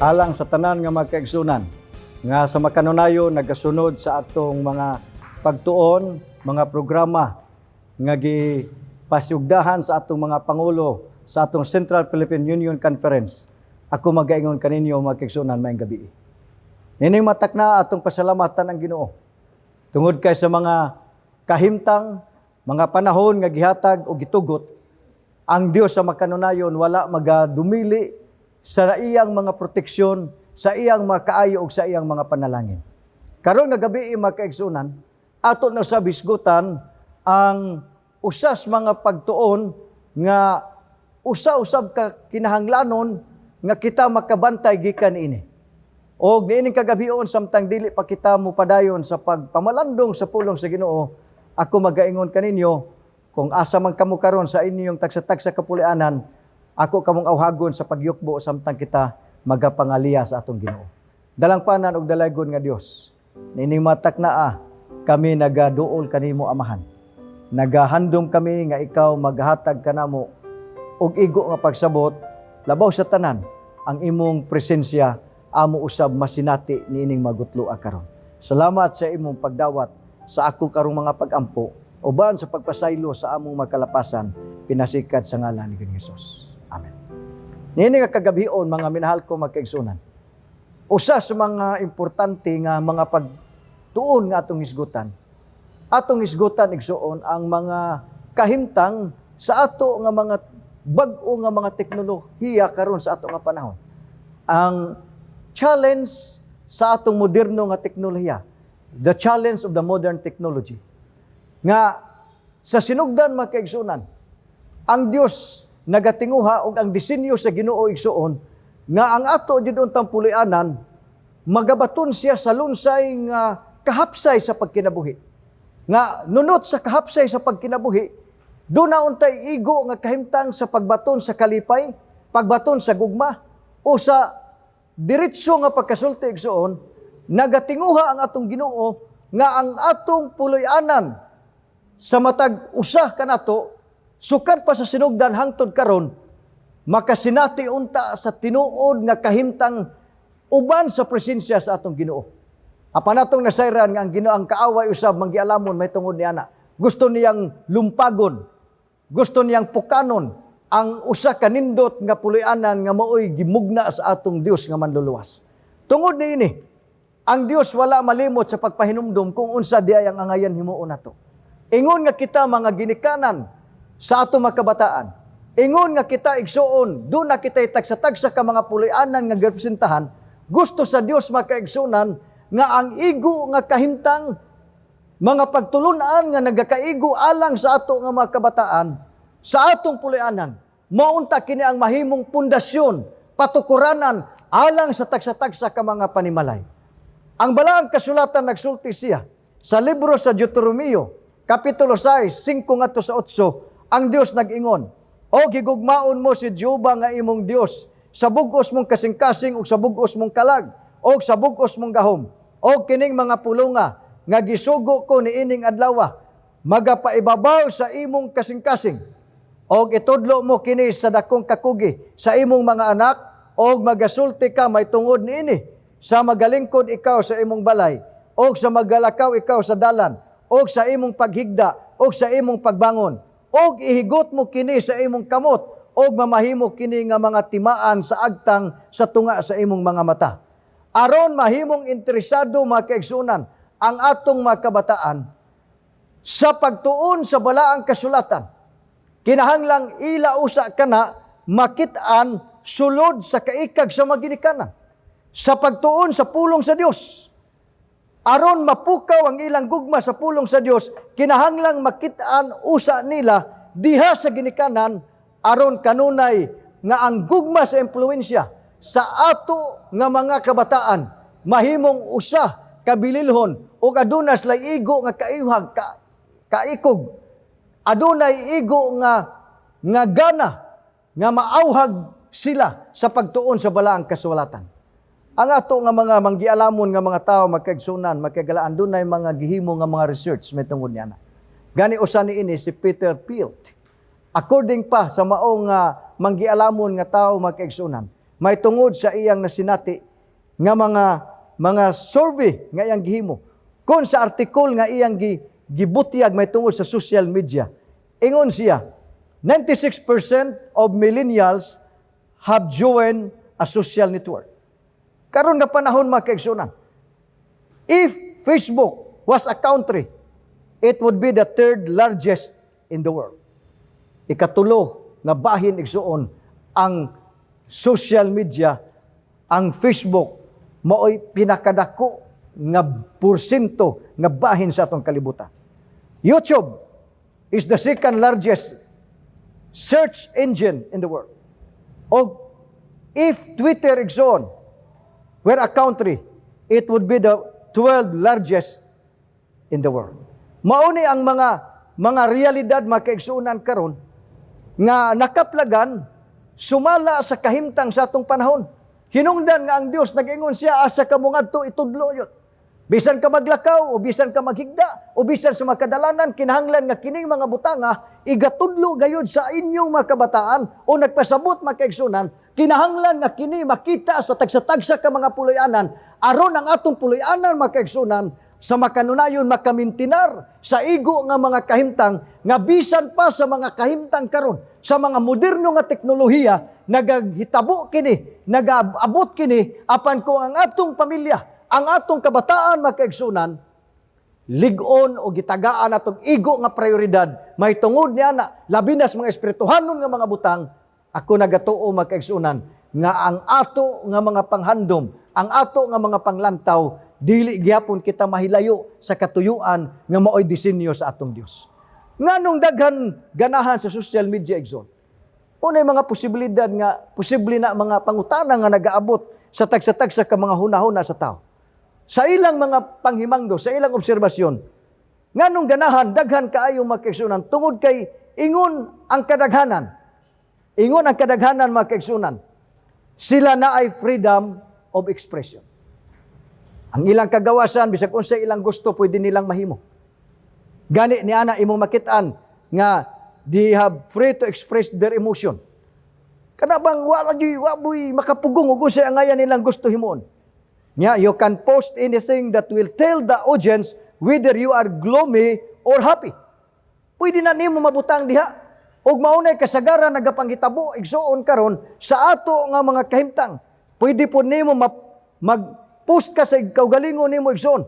alang sa tanan nga magkaigsunan nga sa makanunayo nagasunod sa atong mga pagtuon, mga programa nga gipasugdahan sa atong mga pangulo sa atong Central Philippine Union Conference. Ako magaingon kaninyo magkaigsunan maayong gabi. Nining matak na atong pasalamatan ang Ginoo. Tungod kay sa mga kahimtang, mga panahon nga gihatag o gitugot, ang Dios sa makanunayon wala magadumili sa iyang mga proteksyon, sa iyang mga kaayo o sa iyang mga panalangin. Karon nga gabi mga kaigsunan, ato na sa bisgutan ang usas mga pagtuon nga usa-usab ka kinahanglanon nga kita makabantay gikan ini. O niining kagabion samtang dili pa kita mo padayon sa pagpamalandong sa pulong sa Ginoo, ako magaingon kaninyo kung asa man kamo karon sa inyong tagsa-tagsa kapulianan, ako kamong awhagon sa pagyukbo samtang kita magapangaliya sa atong Ginoo. Dalangpanan og dalaygon nga Dios. Nining matak naa kami nagaduol kanimo Amahan. Nagahandom kami nga ikaw maghatag kanamo og igo nga pagsabot labaw sa tanan ang imong presensya amo usab masinati niining magutloa karon. Salamat sa imong pagdawat sa ako karong mga pagampo uban sa pagpasaylo sa among makalapasan pinasikat sa ngalan ni Jesus. Amen. Niini nga kagabion mga minahal ko magkaigsunan. Usa sa mga importante nga mga pagtuon nga atong hisgutan. Atong hisgutan igsuon ang mga kahimtang sa ato nga mga bag-o nga mga teknolohiya karon sa ato nga panahon. Ang challenge sa atong moderno nga teknolohiya, the challenge of the modern technology. Nga sa sinugdan mga kaigsunan, ang Dios nagatinguha og ang disenyo sa Ginoo igsuon nga ang ato jud untang puloy-anan magabaton siya sa lunsay nga kahapsay sa pagkinabuhi. Nga nunot sa kahapsay sa pagkinabuhi, do na untay igo nga kahimtang sa pagbaton sa kalipay, pagbaton sa gugma o sa diretso nga pagkasulti igsuon, nagatinguha ang atong Ginoo nga ang atong puloy-anan sa matag usa kanato sukad pa sa sinugdan hangtod karon makasinati unta sa tinuod nga kahimtang uban sa presensya sa atong Ginoo. Apan atong nasayran nga ang Ginoo ang kaaway usab manggialamon may tungod niana. Gusto niyang lumpagon, gusto niyang pukanon ang usa ka nindot nga puloy-anan nga maoy gimugna sa atong Dios nga manluluwas. Tungod niini, ang Dios wala malimot sa pagpahinumdom kung unsa diay ang angayan himuon nato. Ingon nga kita mga ginikanan sa atong mga kabataan. Ingon nga kita igsuon, do na kita tagsa-tagsa ka mga puloy-anan nga girepresentahan. Gusto sa Dios makaigsunan nga ang igo nga kahimtang mga pagtulunan nga nagakaigo alang sa ato nga mga kabataan sa atong puloy-anan. Maunta kini ang mahimong pundasyon, patukuranan alang sa tagsa-tagsa ka mga panimalay. Ang balaang kasulatan nagsulti siya sa libro sa Deuteronomio, Kapitulo 6, 5 ngadto sa 8, ang Dios nag-ingon, "O gigugmaon mo si Jehova nga imong Dios sa bug-os mong kasing-kasing ug sa bug-os mong kalag ug sa bug-os mong gahom. O kining mga pulonga nga gisugo ko niining adlaw magapaibabaw sa imong kasing-kasing. Og itudlo mo kini sa dakong kakugi sa imong mga anak og magasulti ka may tungod niini sa magalingkod ikaw sa imong balay og sa magalakaw ikaw sa dalan og sa imong paghigda og sa imong pagbangon og ihigot mo kini sa imong kamot og mamahimo kini nga mga timaan sa agtang sa tunga sa imong mga mata. Aron mahimong interesado mga kaigsunan ang atong mga kabataan sa pagtuon sa balaang kasulatan. Kinahanglang ila usa kana makit-an sulod sa kaikag sa maginikanan. Sa pagtuon sa pulong sa Dios. Aron mapukaw ang ilang gugma sa pulong sa Dios, kinahanglang makit-an usa nila diha sa ginikanan aron kanunay nga ang gugma sa impluwensya sa ato nga mga kabataan mahimong usa kabililhon o adunas lay igo nga kaiwhag kaikog. Adunay igo nga gana nga maauhag sila sa pagtuon sa balaang kasulatan. Ang ato nga mga manggialamon nga mga tao magkaigsunan, magkagalaan dunay mga gihimo nga mga research may tungod niana. Gani usa niini si Peter Pilt. According pa sa maong manggialamon nga tao magkaigsunan, may tungod sa iyang nasinati nga mga survey nga iyang gihimo. Kung sa article nga iyang gibutyag may tungod sa social media, ingon siya, 96% of millennials have joined a social network. Karon nga panahon mga kaigsunan, if Facebook was a country, it would be the third largest in the world. Ikatulo nga bahin igsuon ang social media, ang Facebook, mao'y pinakadako nga porsyento nga bahin sa atong kalibutan. YouTube is the second largest search engine in the world. O if Twitter igsoon were a country, it would be the 12th largest in the world. Mauni ang mga realidad mga kaigsuunan karon nga nakaplagan sumala sa kahimtang sa atong panahon. Hinungdan nga ang Dios nag-ingon siya asa ka mo ngadto itudlo yun. Bisan ka maglakaw o bisan ka maghigda o bisan sa makadalanan kinahanglan nga kining mga butanga igatudlo gayud sa inyong mga kabataan o nagpasabot mga kaigsunan kinahanglan nga kini makita sa tagsa-tagsa ka mga puloy-anan aron ang atong puloy-anan mga kaigsunan sa makanunayon makamintinar sa igo nga mga kahimtang nga bisan pa sa mga kahimtang karon sa mga moderno nga teknolohiya nagaghitabo kini nagaabot kini apan ko ang atong pamilya ang atong kabataan mga kaigsunan lig-on o gitagaan atong igo nga prioridad may tungod niya na labi na sa mga espirituhanon nga mga butang ako nagatuo mga kaigsunan nga ang ato nga mga panghandom ang ato nga mga panglantaw dili gyapon kita mahilayo sa katuyuan nga maoy disenyo sa atong Dios. Nganong daghan ganahan sa social media igsoon. Unay mga posibilidad nga posible na mga pangutana nga nagaabot sa tagsa-tagsa ka mga hunahuna sa tao. Sa ilang mga panghimangdo, sa ilang obserbasyon, nganong ganahan daghan kaayo mga kaigsunan tungod kay ingon ang kadaghanan. Ingon ang kadaghanan mga kaigsunan. Sila na ay freedom of expression. Ang ilang kagawasan, bisag unsa ilang gusto, pwede nilang mahimo. Gani ni ana imong makitaan nga they have free to express their emotion. Kada bang waboy makapugong ug unsa ang ngayan nilang gusto himuon. Nya you can post anything that will tell the audience whether you are gloomy or happy. Pwede na nimo mabutang diha. Og maunay kasagaran nagapanghitabo igsuon karon sa ato nga mga kahimtang. Pwede po nimo mag-post ka sa kaugalingon nimo igsoon.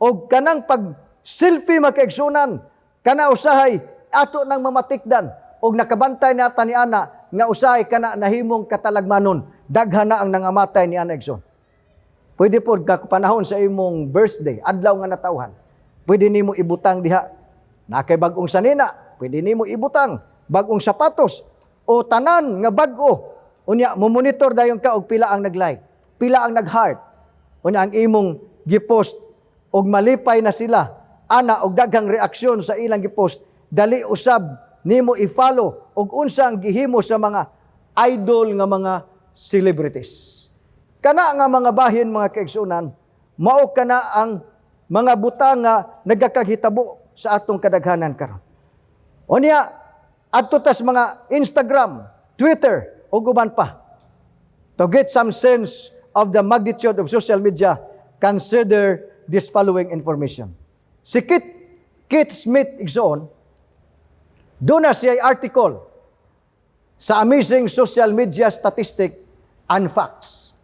Og kanang pag selfie makaigsunan kana usahay ato nang mamatikdan og nakabantay nata ni ana nga usahay kana nahimong katalagmanon daghan na ang nangamatay ni ana igsoon. Pwede po panahon sa imong birthday adlaw nga natawhan. Pwede nimo ibutang diha nakay bag-ong sanina, pwede nimo ibutang bag-ong sapatos o tanan nga bag-o. Unya mo-monitor dayon ka og pila ang nag-like, pila ang nag-heart. Unya ang imong gipost og malipay na sila ana og daghang reaksyon sa ilang gipost dali usab nimo i-follow og unsa ang gihimo sa mga idol nga mga celebrities. Kana nga mga bahin mga kaigsunan mao kana ang mga butang nga nagakaghitabo sa atong kadaghanan karon. Unya adto tas mga Instagram, Twitter ug uban pa. To get some sense of the magnitude of social media, consider this following information. Si Kate Smith igsoon, doon na siya article sa Amazing Social Media Statistic and Facts.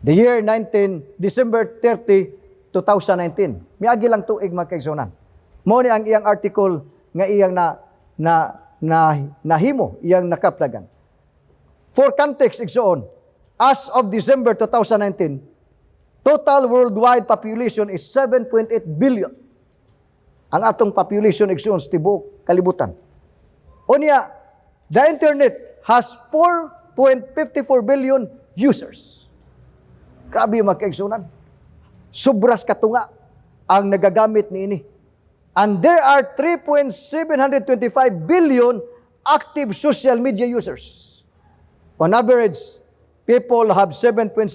The year December 30, 2019. Miagi lang tuig mga kaigsunan. Mao ni ang iyang article nga iyang nahimo, iyang nakaplagan. For context igsoon, as of December 2019, total worldwide population is 7.8 billion. Ang atong population igsoon sa tibuok kalibutan. Unya, the internet has 4.54 billion users. Grabe mga kaigsunan. Sobras katunga ang nagagamit niini. And there are 3.725 billion active social media users. On average, people have 7.6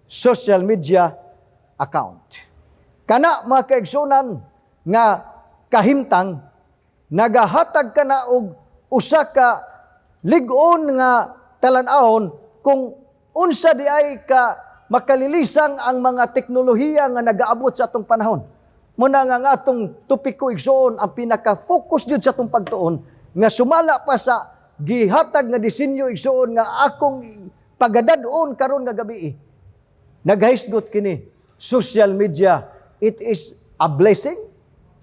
social media account. Kana mga kaigsunan nga kahimtang nagahatag kana og usa ka lig-on nga talan-ahon kung unsa di ay ka makalilisang ang mga teknolohiya nga nagaabot sa atong panahon. Muna nga atong topiko igsoon ang pinaka-focus jud sa atong pagtuon nga sumala pa sa gihatag nga disenyo igsoon nga akong pagadadon karon nga gabi. Naghisgot kini, social media, it is a blessing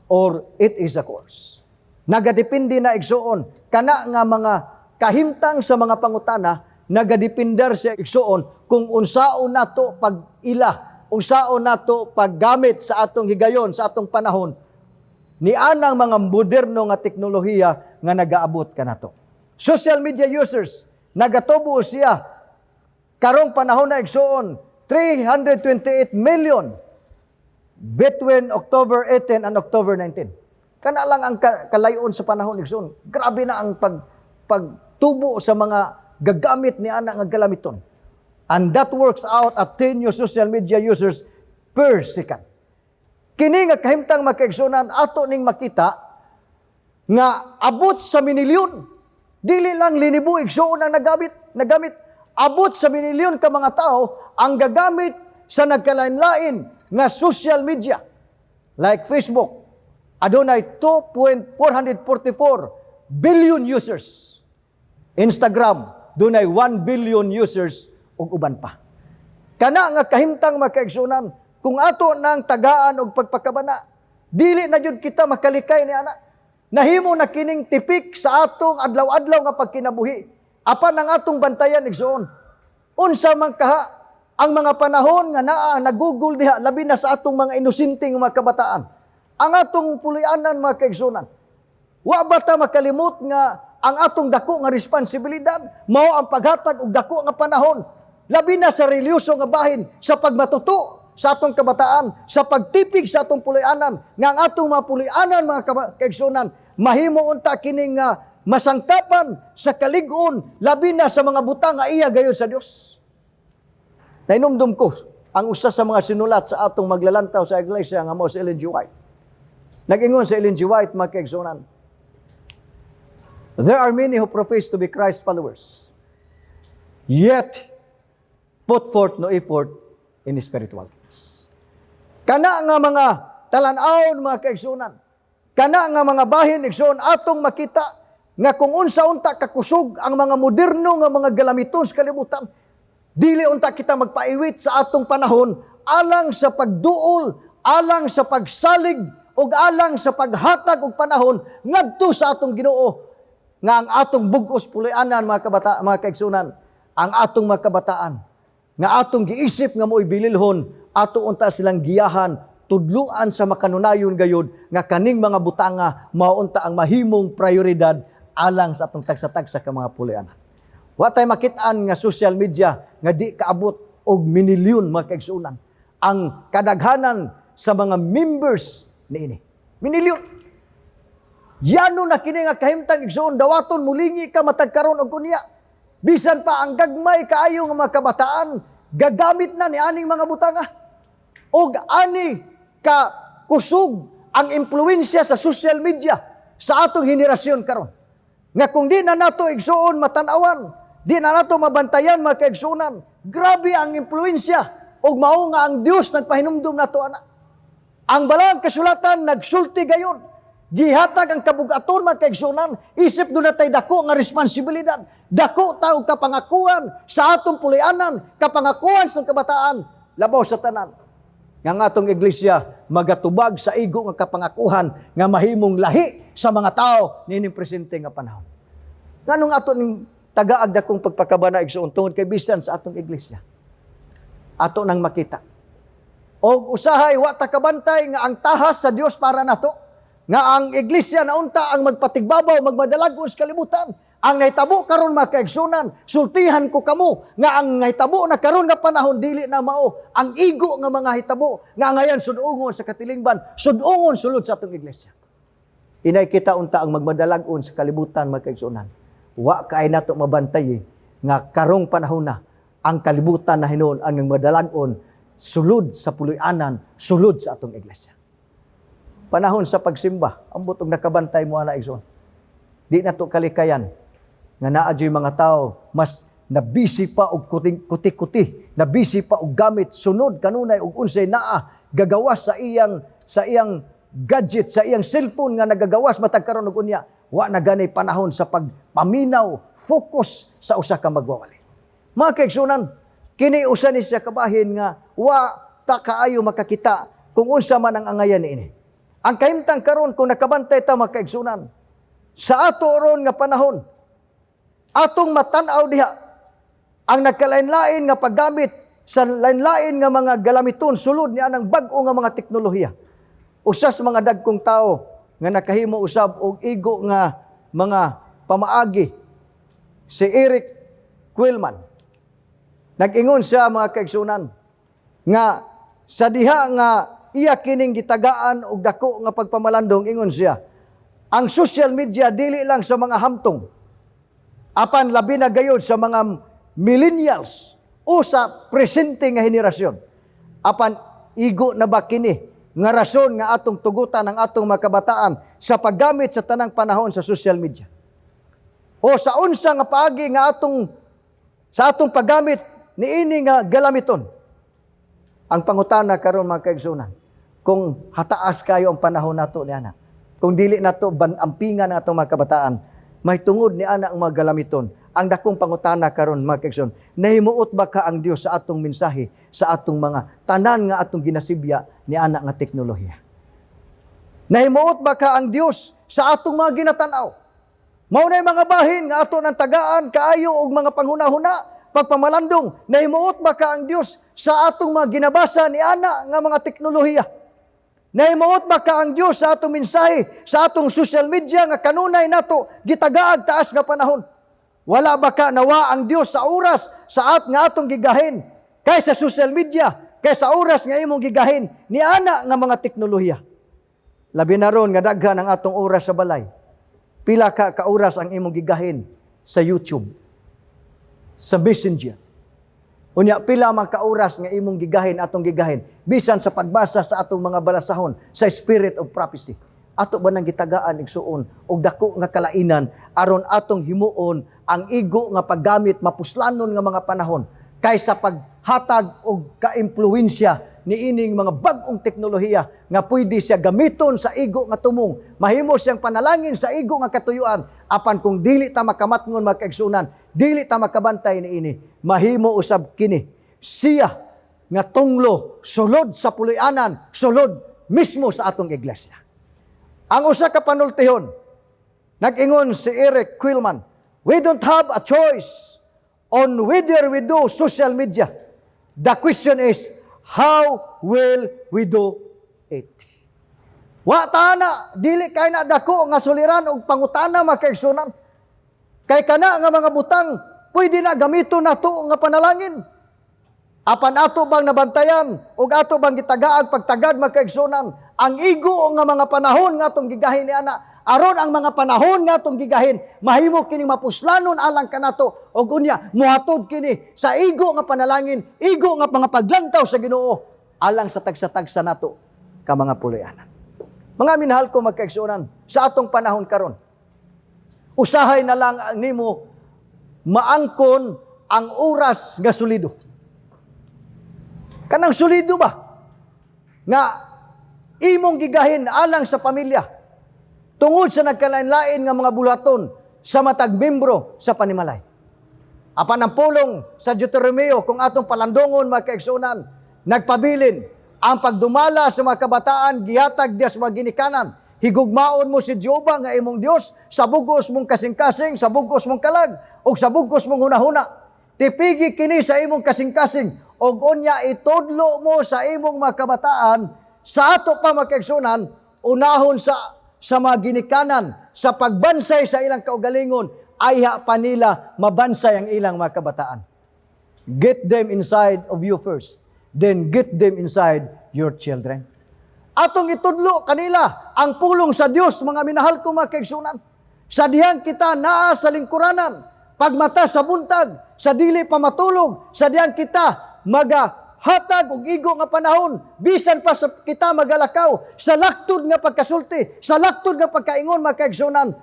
or it is a curse. Nagadepende na igsoon kana nga mga kahimtang sa mga pangutana, nagadepender sa igsoon kung unsaon nato pag-ila, unsaon nato paggamit sa atong higayon, sa atong panahon, ni anang mga moderno nga teknolohiya nga nagaabot kanato. Social media users, nagatubo siya, karong panahon na igsoon, 328 million between October 18 and October 19. Kana lang ang kalayon sa panahon igsoon. Grabe na ang pagtubo sa mga gagamit ni ana nga galamiton. And that works out at 10 new social media users per second. Kini nga kahimtang makaigsunan ato ning makita nga abot sa minilyon. Dili lang linibo igsuon ang nagamit. Abot sa minilyon ka mga tao ang gagamit sa nagkalain-lain nga social media. Like Facebook, adunay 2.444 billion users. Instagram, dunay 1 billion users ug uban pa. Kana nga kahimtang makaigsunan, kung ato nang tagaan og pagpakabana, dili na jud kita makalikay ni ana. Nahimo na kining tipik sa atong adlaw-adlaw nga pagkinabuhi. Apan ang atong bantayan igsoon. Unsa man kaha ang mga panahon nga naa nagugol diha labi na sa atong mga inosenteng mga kabataan. Ang atong pulianan mga kaigsunan. Wa ba ta makalimot nga ang atong dako nga responsibilidad mao ang paghatag og dako nga panahon labi na sa relyoso nga bahin sa pagmatuto sa atong kabataan, sa pagtipig sa atong pulianan nga ang atong mga pulianan mga kaigsunan mahimo unta kining masangkapan sa kalig-on labi na sa mga butang nga iya gayon sa Dios. Nainumdum ko ang usa sa mga sinulat sa atong maglalantaw sa iglesia nga mao si Ellen G. White. Nag-ingon sa Ellen G. White, mga kaigsunan, there are many who profess to be Christ followers, yet put forth no effort in spiritual things. Kana nga mga talan-awon, mga kaigsunan, kana nga mga bahin, igsoon, atong makita nga kung unsa-unta kakusog ang mga moderno nga mga galamiton sa kalibutan, dili unta kita magpaiwit sa atong panahon alang sa pagduol, alang sa pagsalig, ug alang sa paghatag og panahon ngadto sa atong Ginoo nga ang atong bug-os pulianan mga kaigsunan, ang atong mga kabataan nga atong giisip nga mo'y bililhon, ato unta silang giyahan, tudluan sa makanunayon gayud nga kaning mga butanga maunta ang mahimong prioridad alang sa atong tagsa-tagsa ka mga pulianan. Wa tay makit-an nga social media nga di kaabot og minilyon mga kaigsunan. Ang kadaghanan sa mga members niini. Minilyon. Yano na kini nga kahimtang igsoon dawaton mulingi ka matagkaron og kunya. Bisan pa ang gagmay kaayo nga mga kabataan gagamit na ni aning mga butanga. Og ani ka kusog ang impluwensya sa social media sa atong henerasyon karon. Nga kung di na nato igsoon matanawan, di na nato mabantayan mga kaigsunan, grabe ang impluwensya og mao nga ang Dios nagpahinumdum nato ana. Ang balang kasulatan nagsulti gayon. Gihatag ang kabugaton mga kaigsunan, isip doon natay dako nga responsibilidad. Dako taog kapangakuan sa atong pulianan, kapangakuan sa kabataan, labaw sa tanan. Nga atong iglesia magatubag sa igo nga kapangakuhan nga mahimong lahi sa mga tao nining presente nga panahon. Nganong ato ning tagaag dakong pagpakabana igsoon tungod kay bisan sa atong iglesia. Ato nang makita. O usahay wa ta kabantay nga ang tahas sa Dios para nato, nga ang iglesia na unta ang magpatigbabaw, magmadalagos sa kalibutan. Ang nahitabo karon mga kaigsunan, sultihan ko kamo nga ang nahitabo na karon nga panahon dili na mao ang igo nga mga hitabo nga ngayon sudungon sa katilingban, sudungon sulod sa atong iglesia. Inay kita unta ang magmadalagon sa kalibutan mga kaigsunan. Wa kay nato mabantay nga karong panahon na ang kalibutan na hinuon ang magmadalagon sulod sa puloy-anan, sulod sa atong iglesia. Panahon sa pagsimba, ambot og nakabantay mo ana igsoon. Di na to kalikayan nga naa mga tao mas na busy pa og kuti-kuti, na busy pa og gamit sunod kanunay og unsay naa gagawas sa iyang gadget, sa iyang cellphone nga nagagawas matag karon og unya, wa na ganay panahon sa pagpaminaw, focus sa usa ka magwawali. Mga kaigsunan, kini usa ni siya kabahin nga wa ta kaayo makakita kung unsa man ang angayan niini. Ang kahimtang karon kung nakabantay ta mga kaigsunan, sa ato ron nga panahon, atong matan-aw diha ang nagkalain-lain nga paggamit sa lain-lain nga mga galamiton sulod niya ng bag-o nga mga teknolohiya. Usas mga dagkong tao nga nakahimo usab og igo nga mga pamaagi, si Eric Quillman. Nag-ingon siya mga kaigsunan nga sa diha nga iya kining gitagaan og dako nga pagpamalandong, ingon siya, ang social media dili lang sa mga hamtong, apan labi na gayud sa mga millennials o sa presente nga henerasyon. Apan igo na ba kini nga rason nga atong tugutan ang atong mga kabataan sa paggamit sa tanang panahon sa social media? O sa unsa nga paagi nga sa atong paggamit niini nga galamiton? Ang pangutana karon mga kaigsunan, kung hataas kayo ang panahon nato ni ana, kung dili nato ampingan ang atong mga kabataan, may tungod ni ana ang mga galamiton. Ang dakong pangutana karon mga kaigsunan, nahimuot ba ka ang Dios sa atong mensahe, sa atong mga tanan nga atong ginasibya ni ana nga teknolohiya? Nahimuot ba ka ang Dios sa atong mga ginatanaw? Mao nay mga bahin nga ato nang tagaan kaayo og mga panghuna-huna, pagpamalandong. Nahimuot ba ka ang Dios sa atong mga ginabasa ni ana nga mga teknolohiya? Nahimuot ba ka ang Dios sa atong mensahe, sa atong social media nga kanunay nato gitagaag taas nga panahon? Wala ba ka nawa ang Dios sa oras sa nga atong gigahin kaysa social media, kaysa oras nga imong gigahin ni ana nga mga teknolohiya? Labi na ron nga daghan ang atong oras sa balay. Pila ka oras ang imong gigahin sa YouTube, sa Messenger? Unya, pila man ka oras nga imong gigahin, atong gigahin, bisan sa pagbasa sa atong mga balasahon, sa Spirit of Prophecy. Ato ba nang gitagaan igsuon og dako nga kalainan aron atong himuon ang igo nga paggamit mapuslanon nga mga panahon kaysa paghatag og ka-impluwensya niining mga bag-ong teknolohiya nga pwede siya gamiton sa igo nga tumong, mahimo siyang panalangin sa igo nga katuyuan, apan kung dili ta makamatngon mga kaigsunan, dili ta makabantay niini, mahimo usab kini siya nga tunglo sulod sa puloy-anan, sulod mismo sa atong iglesia. Ang usa ka panultihon, nag-ingon si Eric Quillman, we don't have a choice on whether we do social media. The question is, how will we do it? Wa tana, dili kay na dako nga suliran og pangutana mga kaigsunan. Kay kana nga mga butang, pwede na gamiton nato nga panalangin. Apan ato bang nabantayan o ato bang gitagaag pagtagad mga kaigsunan ang igo nga mga panahon nga atong gigahin ni ana, aron ang mga panahon nga atong gigahin mahimo kini mapuslanon alang kanato og unya muhatod kini sa igo nga panalangin, igo nga mga paglantaw sa Ginoo alang sa tagsa-tagsa nato ka mga puloy-anan. Mga minahal ko mga kaigsunan, sa atong panahon karon, usahay na lang nimo maangkon ang oras nga solido. Kanang solido ba nga imong gigahin alang sa pamilya tungod sa nagkalain-lain nga mga bulaton sa matag membro sa panimalay. Apan ang pulong sa Deuteronomio kung atong palandongon mga kaigsunan, nagpabilin ang pagdumala sa mga kabataan gihatag diya sa mga ginikanan. Higugmaon mo si Jehova nga imong Dios sa bugos mong kasing-kasing, sa bugos mong kalag ug sa bugos mong hunahuna. Tipigi kini sa imong kasing-kasing ug unya itudlo mo sa imong mga kabataan sa ato pa mga kaigsunan, unahon sa mga ginikanan, sa pagbansay sa ilang kaugalingon, ayha pa nila mabansay ang ilang mga kabataan. Get them inside of you first, then get them inside your children. Atong itudlo kanila ang pulong sa Dios, mga minahal ko mga kaigsunan. Sa dihang kita naa sa lingkuranan, pagmata sa buntag, sa dili pa matulog, sa dihang kita hatag og igo nga panahon, bisan pa sa kita magalakaw, sa laktod nga pagkasulti, sa laktod nga pagkaingon mga kaigsunan,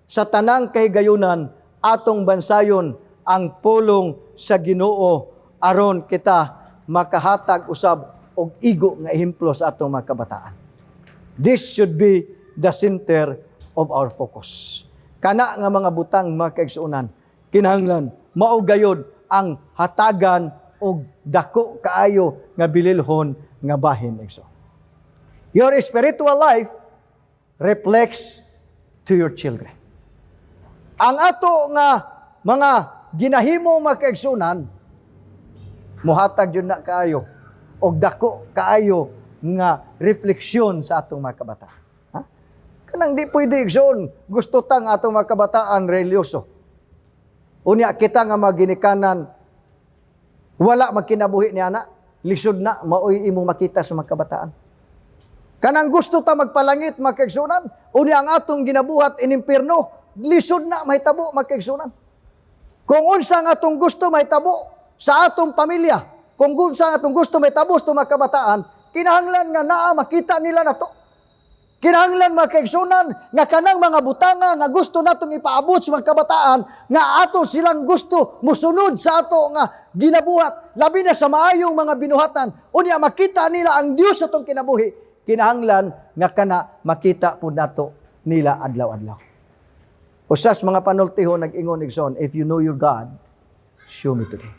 sa tanang kahigayunan, atong bansayon ang pulong sa Ginoo aron kita makahatag usab og igo nga ehemplo sa atong mga kabataan. This should be the center of our focus. Kana nga mga butang mga kaigsuonan, kinahanglan mao gayud ang hatagan og dako kaayo nga bililhon nga bahin igsoon. Your spiritual life reflects to your children. Ang ato nga mga ginahimo mga kaigsuonan, muhatag yun na kaayo og dako kaayo nga refleksyon sa atong mga kabataan. Ha? Kanang di pwede igsoon, gusto tang atong mga kabataan religyoso. Unya kita nga mga ginikanan, wala magkinabuhi ni ana, lisod na, maoy imong makita sa mga kabataan. Kanang gusto ta magpalangit mga kaigsuonan, unya ang atong ginabuhat inimperno, lisod na mahitabo mga kaigsuonan. Kung unsa nga atong gusto mahitabo sa atong pamilya, kung unsa nga atong gusto mahitabo sa mga kabataan, kinahanglan nga naa makita nila na to. Kinahanglan mga kaigsuonan nga kanang mga butanga nga gusto natong ipaabot sa mga kabataan nga ato silang gusto musunod sa ato nga ginabuhat, labi na sa maayong mga binuhatan, unya makita nila ang Dios sa atong kinabuhi. Kinahanglan nga kana makita pud nato nila adlaw-adlaw. Usas mga panultihon nag-ingon igsoon, if you know your God, show me today.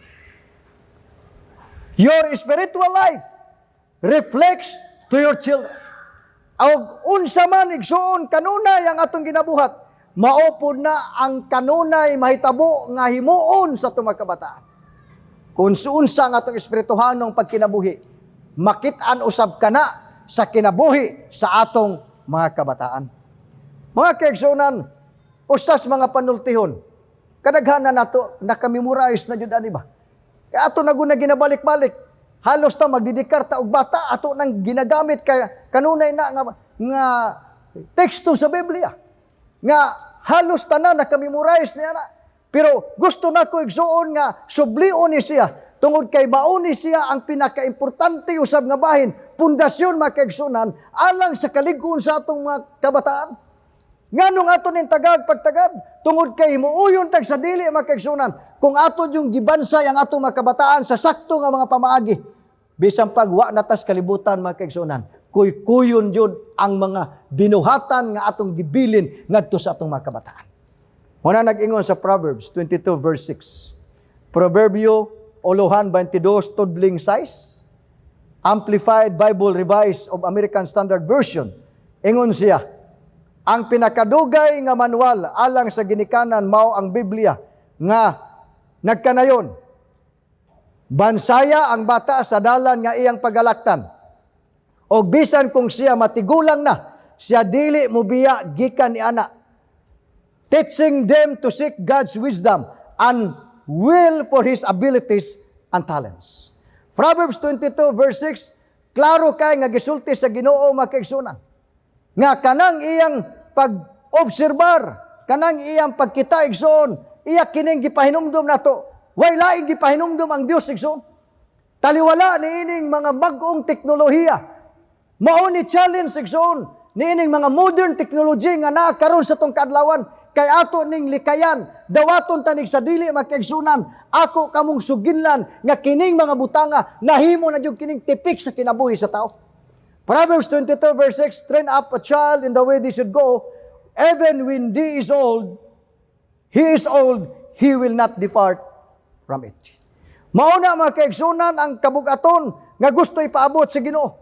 Your spiritual life reflects to your children. Og unsa man igsoon kanunay ang atong ginabuhat, maupod na ang kanunay mahitabo nga himuon sa atong mga kabataan. Kung unsa ang atong espirituhanong pagkinabuhi, makit-an usab kana sa kinabuhi sa atong mga kabataan. Mga kaigsuonan, usas mga panultihon, kadaghanan nato nakamemorize na jud ani ba? Kaya ato na guna ginabalik-balik. Halos ta magdidikar ta og bata ato nang ginagamit kay kanunay na nga teksto sa Biblia. Nga halos tanan nakamemorize niya na. Pero gusto na ko igsuon nga sublion ni siya tungod kay mauni siya ang pinakaimportante usab nga bahin, pundasyon mga kaigsuonan alang sa kalig-on sa atong mga kabataan. Nganong ato ning tagag pagtagad tungod kay muuyon tag sa dili mga kaigsuonan kung ato yung gibansay ang atong mga kabataan sa sakto nga mga pamaagi bisan pag wa natas kalibutan mga kaigsuonan kuy-kuyon jud ang mga binuhatan nga atong gibilin ngadto sa atong mga kabataan. Muna nag-ingon sa Proverbs 22 verse 6. Proverbio Olohan 22 tudling size, Amplified Bible Revised of American Standard Version. Ingon siya, ang pinakadugay nga manual alang sa ginikanan mao ang Biblia nga nagkanayon. Bansaya ang bata sa dalan nga iyang pagalaktan. O bisan kung siya matigulang na, siya dili mobiya gikan ni ana. Teaching them to seek God's wisdom and will for His abilities and talents. Proverbs 22 verse 6, klaro kay nga gisulti sa Ginoo mga kaigsuonan nga kanang iyang pag-obserbar, kanang iyang pagkita igsoon, iya kining gipahinumdom nato. Way laing gipahinumdom ang Dios igsoon. Taliwala niining mga bag-ong teknolohiya. Mao ni challenge igsoon niining mga modern technology nga naa karon sa tong kaadlawan kay ato ning likayan, dawaton tanig sa dili makaigsunan, ako kamong suginlan nga kining mga butanga nahimo na jud kining tipik sa kinabuhi sa tao. Proverbs 22 verse 6, train up a child in the way they should go, even when he is old, he will not depart from it. Mauna mga kaigsunan ang kabugaton nga gusto ipaabot sa Ginoo.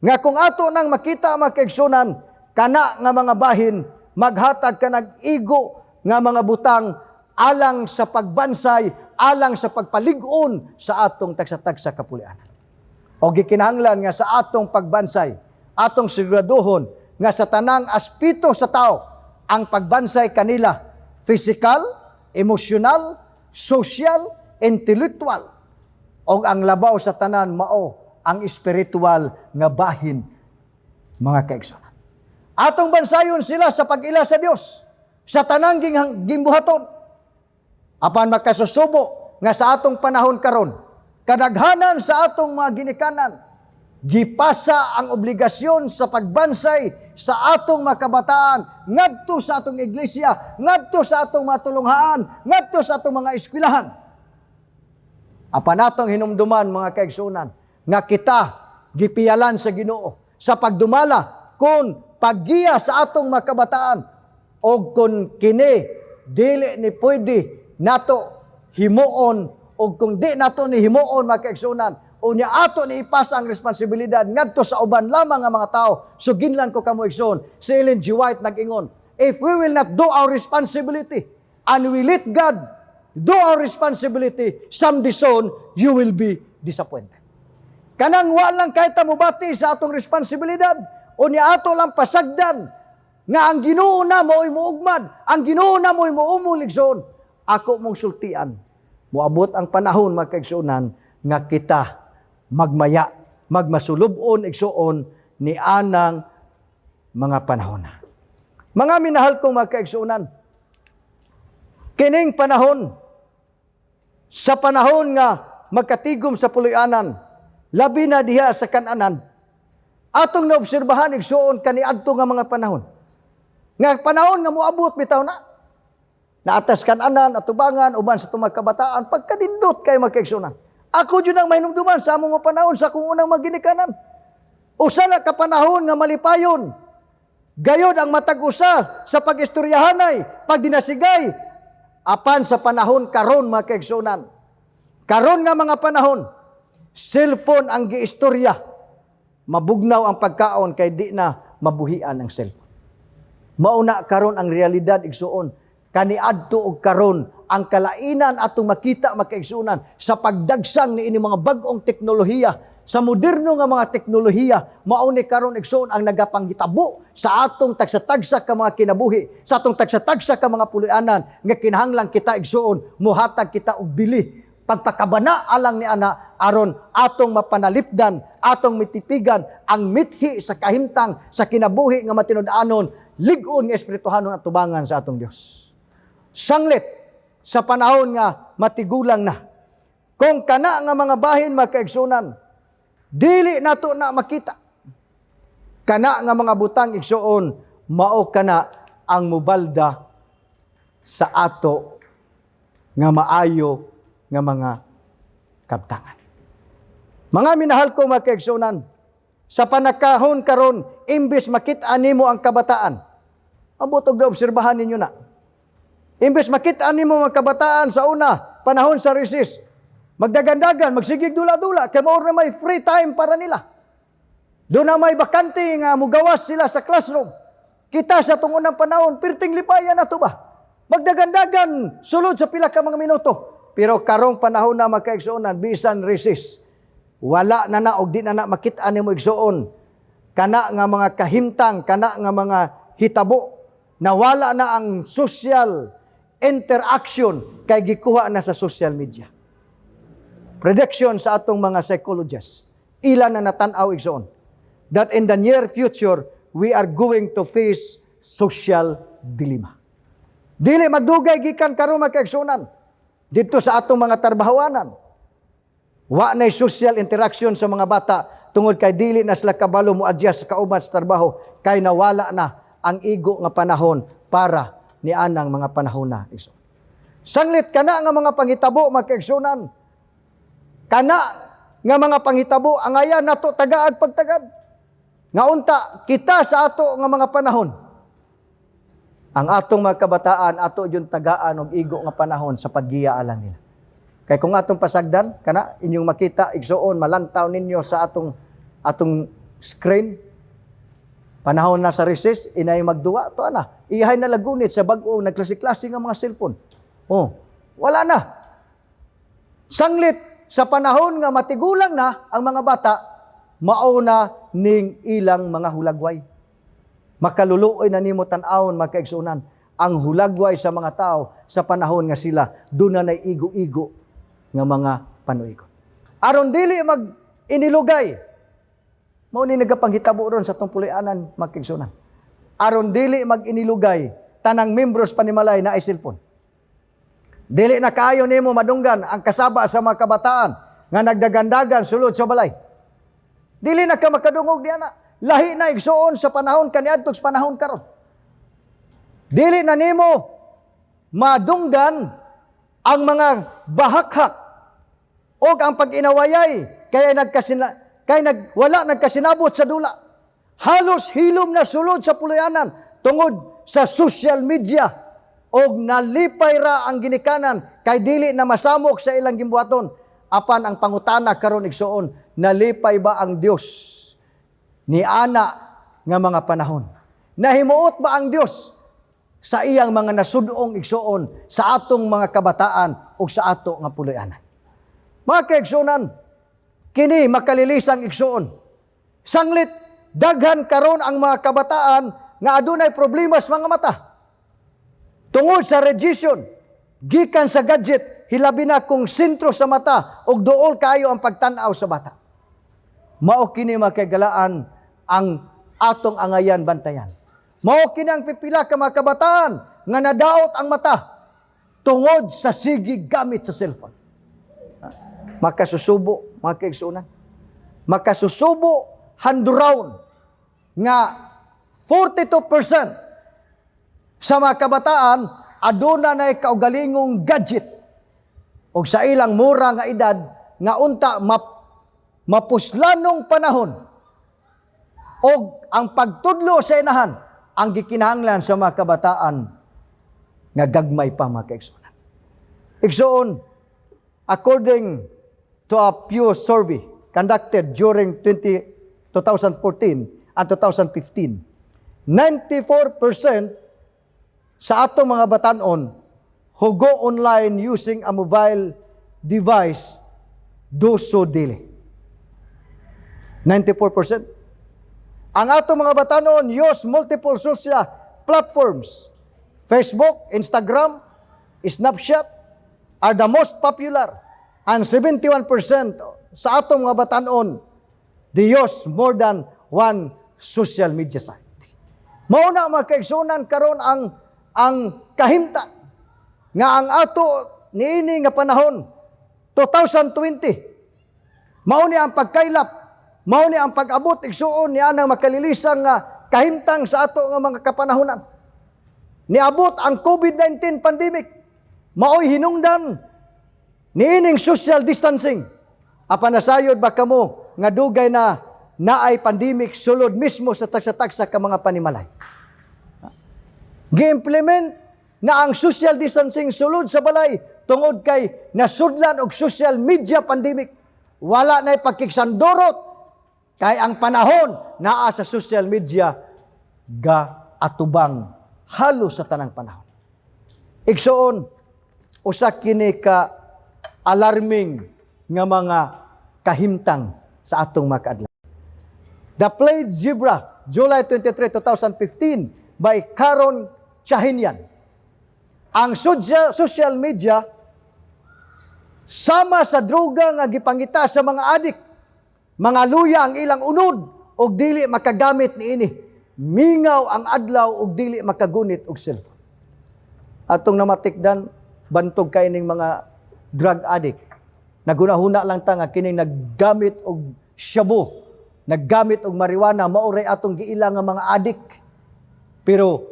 Nga kung ato nang makita mga kaigsunan, kana nga mga bahin, maghatag ka nag-igo nga mga butang alang sa pagbansay, alang sa pagpalig-on sa atong tagsa-tagsa kapulianan. O gikinahanglan nga sa atong pagbansay, atong siguraduhon nga sa tanang aspito sa tao, ang pagbansay kanila, physical, emosyonal, social, intellectual, o ang labaw sa tanan mao ang spiritual nga bahin, mga kaigsuonan. Atong bansayon sila sa pag-ila sa Dios, sa tanang gimbuhaton. Apan makasusubo nga sa atong panahon karon, kadaghanan sa atong mga ginikanan, gipasa ang obligasyon sa pagbansay sa atong mga kabataan, ngadto sa atong iglesia, ngadto sa atong mga tulunghaan, ngadto sa atong mga eskwelahan. Apan natong hinumduman mga kaigsunan, nga kita gipiyalan sa Ginoo sa pagdumala kun paggiya sa atong mga kabataan o kun kini dili ni pwede nato himuon o kung di nato ni himuon mga kaigsunan o niya ato ni ipasa ang responsibilidad ngadto sa uban lamang nga mga tao. So ginlan ko kamo igsoon, si Ellen G. White nag-ingon, if we will not do our responsibility and we let God do our responsibility, someday soon you will be disappointed. Kanang walang kahit mubati sa atong responsibilidad o niya ato lang pasagdan nga ang Ginoo na mo'y muugmad, ang Ginoo na mo'y muumuligsoon. Ako mong sultian, moabot ang panahon mga kaigsunan nga kita magmaya, magmasulubon igsuon ni anang mga panahon na. Mga minahal kong mga kaigsunan, kining panahon, sa panahon nga magkatigom sa puloy-anan, labi na diha sa kananan, atong naobserbahan igsuon kaniadto nga mga panahon. Nga panahon nga moabot bitaw na. Naatas kananan at tubangan, uban sa tumag kabataan, pagkadindot kay mga kaigsunan. Ako dyan ang mahinumduman sa among panahon sa kung unang maginikanan. Usa na kapanahon nga malipayon. Gayod ang matag-usa sa pag-istoryahanay, pagdinasigay, apan sa panahon karon mga kaigsunan. Karon nga mga panahon, cellphone ang giistorya. Mabugnaw ang pagkaon kay di na mabuhian ang cellphone. Mauna karon ang realidad igsuon. Kaniadto og karon ang kalainan atong makita makaigsunan sa pagdagsang ni ini mga bag-ong teknolohiya, sa moderno nga mga teknolohiya, mao ni karon igsuon ang nagapanghitabo sa atong tagsa-tagsa ka mga kinabuhi, sa atong tagsa-tagsa ka mga puloy-anan nga kinahanglan kita igsuon muhatag kita og bili pagpakabana alang ni ana aron atong mapanalipdan, atong mitipigan ang mithi sa kahimtang sa kinabuhi nga matinud-anon, lig-on nga espirituhanon at tubangan sa atong Dios. Sanglit sa panahon nga matigulang na. Kung kana nga mga bahin makaigsunan, dili nato na makita. Kana nga mga butang igsuon, mao kana ang mubalda sa ato nga maayo nga mga kabtangan. Mga minahal ko mga kaigsunan, sa panakahon karon, imbes makita nimo ang kabataan, ambot og obserbahan ninyo na. Imbes makita nimo mga kabataan sa una, panahon sa recess, magdagandagan, magsigig dula-dula, kaya maor na may free time para nila. Doon na may bakante nga mugawas sila sa classroom. Kita sa tungon ng panahon, pirting lipayan na ito ba? Magdagandagan, sulod sa pila ka mga minuto. Pero karong panahon na magkaigsuonan, bisan recess, wala na na, og di na na makita nimo igsuon. Kana nga mga kahimtang, kana nga mga hitabo, nawala na ang social interaction kay gikuha na sa social media. Prediction sa atong mga psychologists, ilan na natanaw igsoon, that in the near future, we are going to face social dilemma. Dili magdugay gikan karon mga kaigsuonan dito sa atong mga trabahoanan. Wa nay social interaction sa mga bata tungod kay dili na sila kabalo mo adjust sa kauban sa trabaho kay nawala na ang igo nga panahon para ni anang mga panahon na igsoon. Sanglit kana nga mga panghitabo mga kaigsuonan, kana nga mga panghitabo ang ayan nato tagaag pagtagad. Nga unta kita sa ato nga mga panahon, ang atong mga kabataan ato yung tagaan og igo nga panahon sa paggiya alang nila. Kay kung atong pasagdan kana inyong makita igsuon malantaw ninyo sa atong screen, panahon na sa recess, inay magduwa, to ana. Iyahay na lagunit sa bag-o, nagklase-klase nga mga cellphone. Oh, wala na. Sanglit, sa panahon nga matigulang na ang mga bata, mauna ning ilang mga hulagway. Makaluluoy na nimo tan-awon makaigsunan ang hulagway sa mga tao sa panahon nga sila doon na igo-igo nga mga panuigon. Aron dili mag inilugay, mao ni nagapanghitabo ron sa tong puloy-anan makigsunan. Aron dili mag-inilugay, tanang membros panimalay na ay cellphone. Dili na kaayo nimo madunggan ang kasaba sa mga kabataan nga nagdagandagan sulod sa balay. Dili na ka makadungog niya na. Lahi na igsuon sa panahon kaniadto sa panahon karon. Dili na nimo madunggan ang mga bahakhak o ang pag-inawayay kaya wala nagkasinabot sa dula. Halos hilom na sulod sa puluyanan tungod sa social media o nalipay ra ang ginikanan kay dili na masamok sa ilang gimbuhaton. Apan ang pangutana karon igsuon, nalipay ba ang Dios ni ana nga mga panahon? Nahimuot ba ang Dios sa iyang mga nasudong igsuon sa atong mga kabataan o sa ato nga puluyanan? Mga kaigsuonan, kini makalilisang igsuon. Sanglit daghan karon ang mga kabataan nga adunay problema sa mga mata. Tungod sa radiation, gikan sa gadget, hilabi na kung sentro sa mata o dool kayo ang pagtanaw sa bata. Mao kini makagalaan ang atong angayan bantayan. Mao kini ang pipila ka mga kabataan nga nadaot ang mata tungod sa sigig gamit sa cellphone. Makasusubo, mga kaigsuonan. Makasusubo handurawon nga 42% sa mga kabataan aduna na kaugalingong gadget o sa ilang mura nga edad nga unta mapuslanong panahon o ang pagtudlo sa inahan ang gikinahanglan sa mga kabataan nga gagmay pa, mga kaigsuonan. Igsuon, according to a Pew survey conducted during 2014 and 2015, 94% sa atong mga batanon who go online using a mobile device do so daily. 94%. Ang atong mga batanon use multiple social platforms. Facebook, Instagram, Snapchat are the most popular. And 71% sa atong mga batanon, they use more than one social media site. Mauna mga kaigsuonan karon ang kahimta nga ang ato niini nga panahon 2020 mao ni ang pagkaylap, mao ni ang pag-abot igsuon ni anang makalilisang nga kahimtang sa ato nga mga kapanahonan. Niabot ang COVID-19 pandemic, mao'y hinungdan niining social distancing. Apan nasayod ba kamo nga dugay na naay pandemic sulod mismo sa tagsa-tagsa ka mga panimalay? Gi-implement na ang social distancing sulod sa balay tungod kay nasudlan og social media pandemic. Wala na'y pagkiksandorot kay ang panahon naa sa social media ga atubang halos sa tanang panahon. Igsuon, usa kini ka alarming nga mga kahimtang sa atong mga kaadlaw. The Plaid Zebra, July 23, 2015 by Caron Chahinian. Ang social media sama sa droga nga gipangita sa mga adik, mga luya ang ilang unod og dili makagamit niini. Mingaw ang adlaw og dili makagunit og cellphone. Atong namatikdan bantog kay ning mga drug addict. Nagunahuna lang ta nga kining naggamit og shabu, naggamit og marijuana, mauray atong giila nga mga addict. Pero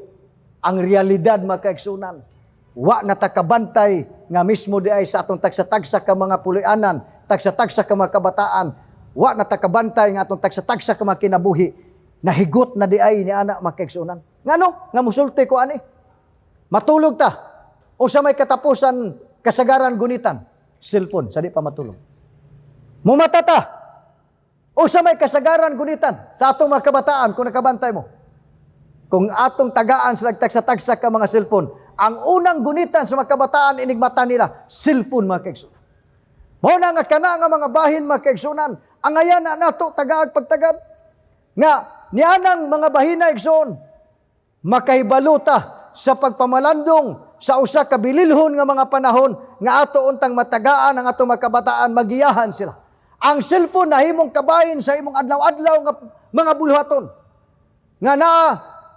ang realidad mga kaigsuonan, wa natakabantay nga mismo di ay sa atong tagsa-tagsa ka mga puloy-anan, tagsa-tagsa ka mga kabataan, wa natakabantay nga atong tagsa-tagsa ka mga kinabuhi, nahigot na di ay ni anak mga kaigsuonan. Ngano? Nga musulti ko ani? Matulog ta. O sa may katapusan, kasagaran gunitan, cellphone, sa di pa matulog. Mumata ta. O sa may kasagaran gunitan, sa atong mga kabataan, kung nakabantay mo. Kung atong tagaan sa nagtagsa-tagsa ka mga cellphone, ang unang gunitan sa mga kabataan, inigmata nila, cellphone mga kaigsuonan. Mao na nga kana nga mga bahin mga kaigsuonan, ang ayan na nato tagaag pagtagad, nga nianang mga bahina igsoon, makahibaluta sa pagpamalandong sa usa ka bililhon nga mga panahon nga ato untang matagaan ang atong mga kabataan, magiyahan sila. Ang cellphone na himong kabahin sa imong adlaw-adlaw nga mga bulhaton.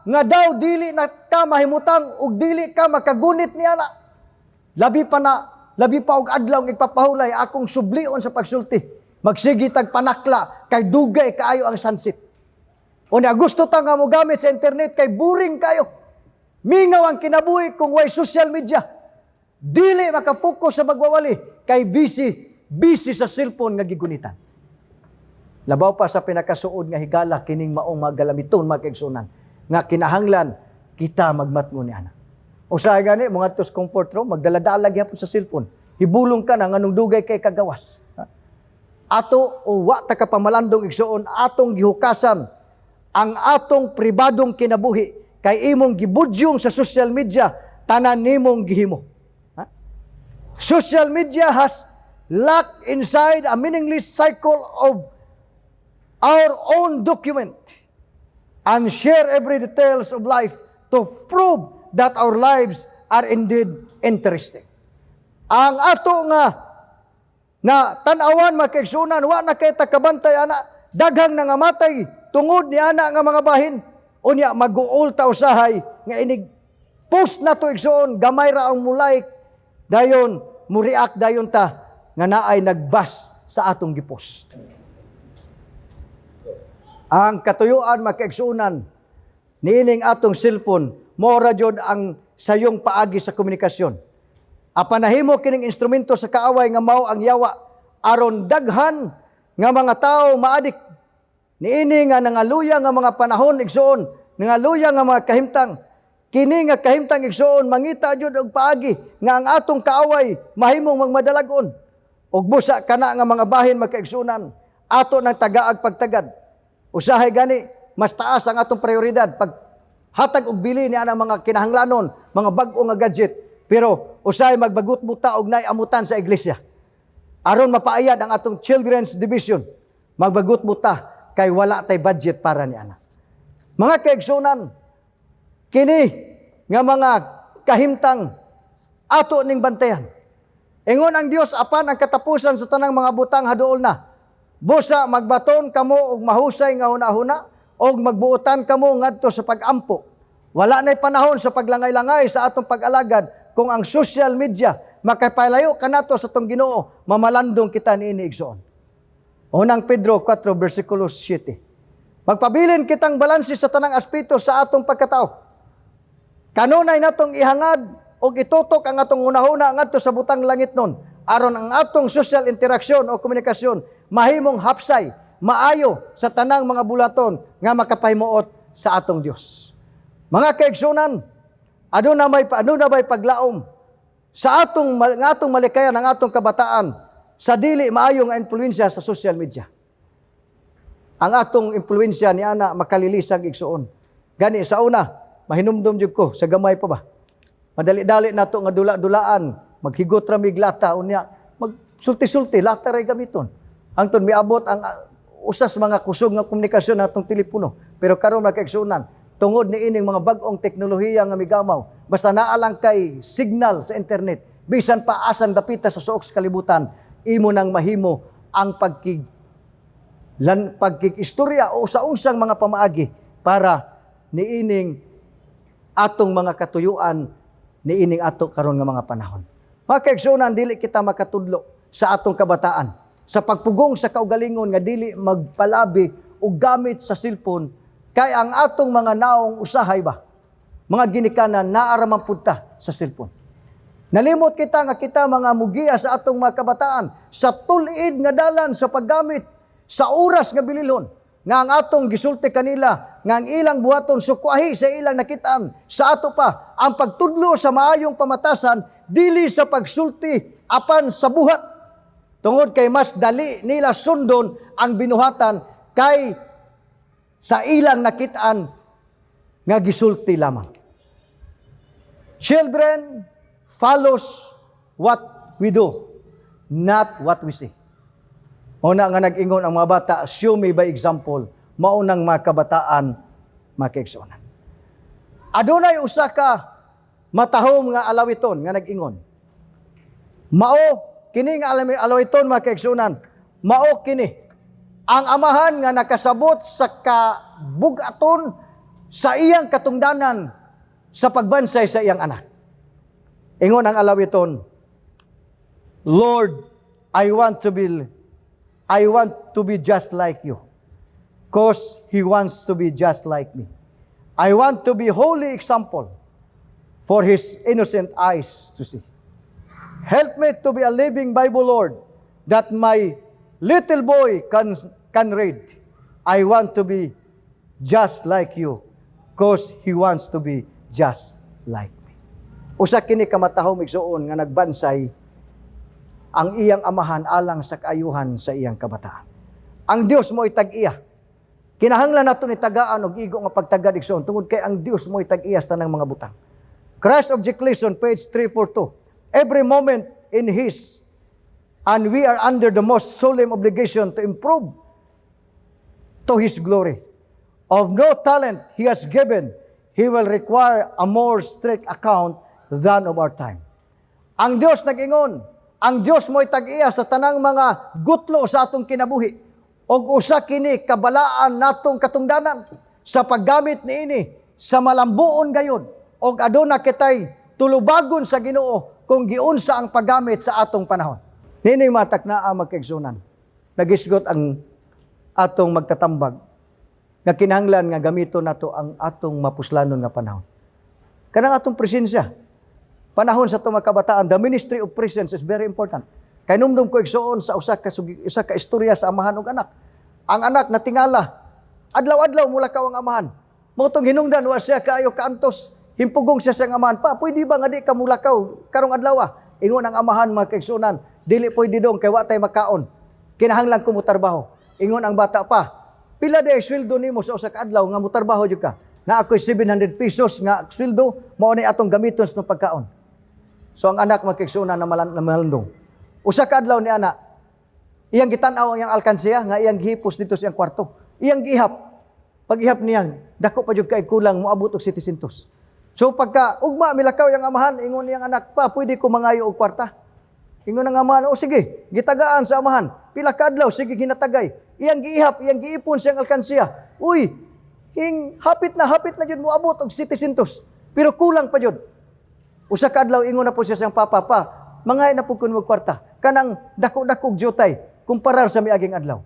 Nga daw dili na ka mahimutang ug dili ka makagunit niya na. Labi pa og adlaw ng igpapahulay akong sublion sa pagsulti. Magsigi tag panakla kay dugay kaayo ang sunset. O niya gusto ta nga mo gamit sa internet kay boring kayo. Mingaw ang kinabuhi kung way social media. Dili makafocus sa magwawali kay busy sa cellphone nga gigunitan. Labaw pa sa pinakasuod nga higala kining maong magalamiton mga kaigsunan nga kinahanglan kita magmatngon ni ana. Usahay gani mga tos comfort room magdala-dala gyapon sa cellphone. Hibulong ka na nganong dugay kay kagawas. Ato o wa ta ka pamalandong igsuon atong gihukasan ang atong pribadong kinabuhi kay imong gibudyong sa social media tanan nimong gihimo. Social media has locked inside a meaningless cycle of our own document and share every details of life to prove that our lives are indeed interesting. Ang ato nga tan-awan makaigsunan wa na kay takabantay ana daghang nangamatay tungod ni ana nga mga bahin unya mag-uol ta usahay nga inig post na to igsuon gamay ra ang mulike dayon mo react dayon ta nga naay nagbas sa atong gipost. Ang katuyuan makaigsunan niining atong cellphone mora jud ang sayong paagi sa komunikasyon. Apan nahimo kining instrumento sa kaaway nga mao ang yawa aron daghan nga mga tawo maadik niini nga nangaluya nga mga panahon igsuon nangaluya nga mga kahimtang kini nga kahimtang igsuon mangita jud og paagi nga ang atong kaaway mahimong magmadalagon ug busa kana nga mga bahin makaigsunan ato nang tagaag pagtagad usahay gani mas taas ang atong prioridad pag hatag og bili ni anang mga kinahanglanon mga bag-o nga gadget pero usahay magbagut buta og nay amutan sa iglesia aron mapaayad ang atong children's division magbagut buta kay wala tay budget para ni ana. Mga kaigsunan kini nga mga kahimtang ato ning bantayan. Ingon ang Dios apan ang katapusan sa tanang mga butang haduol na. Busa magbaton kamo og mahusay nga hunahuna og magbuotan kamo ngadto sa pagampo. Wala nay panahon sa paglangay-langay sa atong pag-alagad kung ang social media makapalayo kanato sa tong Ginoo mamalandong kita niini igsoon. Unang Pedro 4 versikulo 7. Magpabilin kitang balanse sa tanang aspeto sa atong pagkatao. Kanunay natong ihangad og itutok ang atong hunahuna ngadto sa butang langit nun aron ang atong social interaksyon o komunikasyon mahimong hapsay, maayo sa tanang mga bulaton nga makapahimuot sa atong Dios. Mga kaigsunan, aduna may paglaom sa atong malikayan ang atong kabataan sa dili maayo nga impluwensya sa social media. Ang atong impluwensya ni ana makalilisag igsuon. Gani sa una, mahinumdum jud ko sa gamay pa ba. Madali-dali nato nga dula-dulaan, maghigot ra mig lata unya, magsulti-sulti lata ray gamiton. Hangtod miabot ang usas mga kusog nga komunikasyon natong telepono. Pero karon makaigsunan, tungod ni ining mga bag-ong teknolohiya nga migamaw, basta naa lang kay signal sa internet, bisan pa asan dapita sa suok sa kalibutan, imo nang mahimo ang pagkig-istorya o sa unsang mga pamaagi para niining atong mga katuyuan niining ato karon nga mga panahon. Mga kaigsunan, dili kita makatudlo sa atong kabataan sa pagpugong sa kaugalingon nga dili magpalabi og gamit sa cellphone kay ang atong mga naong usahay ba mga ginikanan naaraman punta sa cellphone. Nalimot kita nga kita mga mugiya sa atong mga kabataan sa tulid nga dalan sa paggamit sa oras nga bililhon nga ang atong gisulti kanila nga ang ilang buhaton sukwahi sa ilang nakitaan sa ato pa ang pagtudlo sa maayong pamatasan dili sa pagsulti apan sa buhat tungod kay mas dali nila sundon ang binuhatan kay sa ilang nakitaan nga gisulti lamang. Children follows what we do, not what we say. Una nga nag-ingon ang mga bata, show me by example, maunang mga kabataan, makiigsunan. Adunay usa ka matahom nga alawiton nga nag-ingon. Mao, kini nga alawiton makiigsunan, mao kini, ang amahan nga nakasabot sa kabugaton sa iyang katungdanan sa pagbansay sa iyang anak. Ingon ang alawiton, Lord, I want to be I want to be just like you. Because He wants to be just like me. I want to be holy example for His innocent eyes to see. Help me to be a living Bible, Lord, that my little boy can read. I want to be just like you, because He wants to be just like me. Usa kini kamatahom igsuon nga nagbansay ang iyang amahan alang sa kaayuhan sa iyang kabataan. Ang Dios mo itag-iya. Kinahanglan nato ni tagaan og igo nga pagtagad igsoon tungod kay ang Dios mo itag-iya sa tanang mga butang. Christ Objeclation, page 342. Every moment in His, and we are under the most solemn obligation to improve to His glory. Of no talent He has given, He will require a more strict account than of our time. Ang Dios nag-ingon, ang Dios mo itag-iya sa tanang mga gutlo sa atong kinabuhi, og usa kini kabalaan natong katungdanan sa paggamit niini sa malambuon gayon, og aduna kitay tulubagon sa Ginoo kung giunsa ang paggamit sa atong panahon. Nini matak naa magkaigsunan. Nagisgot ang atong magtatambag nga kinahanglan nga gamiton nato ang atong mapuslanon nga panahon. Kanang atong presensya. Panahon sa itong mga kabataan, the ministry of presence is very important. Kay numdum ko igsuon sa usa ka istorya sa amahan ug anak. Ang anak natingala, adlaw-adlaw mula ka ang amahan. Motong hinungdan wa siya kaayo kaantos, himpugong siya sa amahan. Pa, pwede ba nga di ka mulakaw karong adlaw? Ingon ang amahan mga kaigsunan, dili pwede dong kay wa tay makaon. Kinahanglan ko mutarbaho. Ingon ang bata pa, pila day sweldo nimo sa usa ka adlaw nga mutarbaho jud ka? Na ako'y 700 pesos nga sweldo, mao ni atong gamiton sa pagkaon. So ang anak magkigsunan na malandong. Usa ka adlaw ni ana, iyang gitan-aw ang iyang alkansiya nga iyang gihipos dito sa iyang kwarto. Iyang gihap. Pag-ihap niya, dako pa jud kay kulang moabot og 700. So pagka ugma milakaw yang amahan, ingon niyang anak, pa pwede ko mangayo og kwarta. Ingon ang amahan, o sige, gitagaan sa amahan. Pila ka adlaw, sige ginatagay. Iyang giihap, iyang giipon sa iyang alkansiya. Uy, hapit na jud moabot og 700. Pero kulang pa jud. Usa ka adlaw ingon na po siya sa papa, pa, mangay na po kun mo kwarta. Kanang dako-dakog jutay kumparar sa miaging adlaw.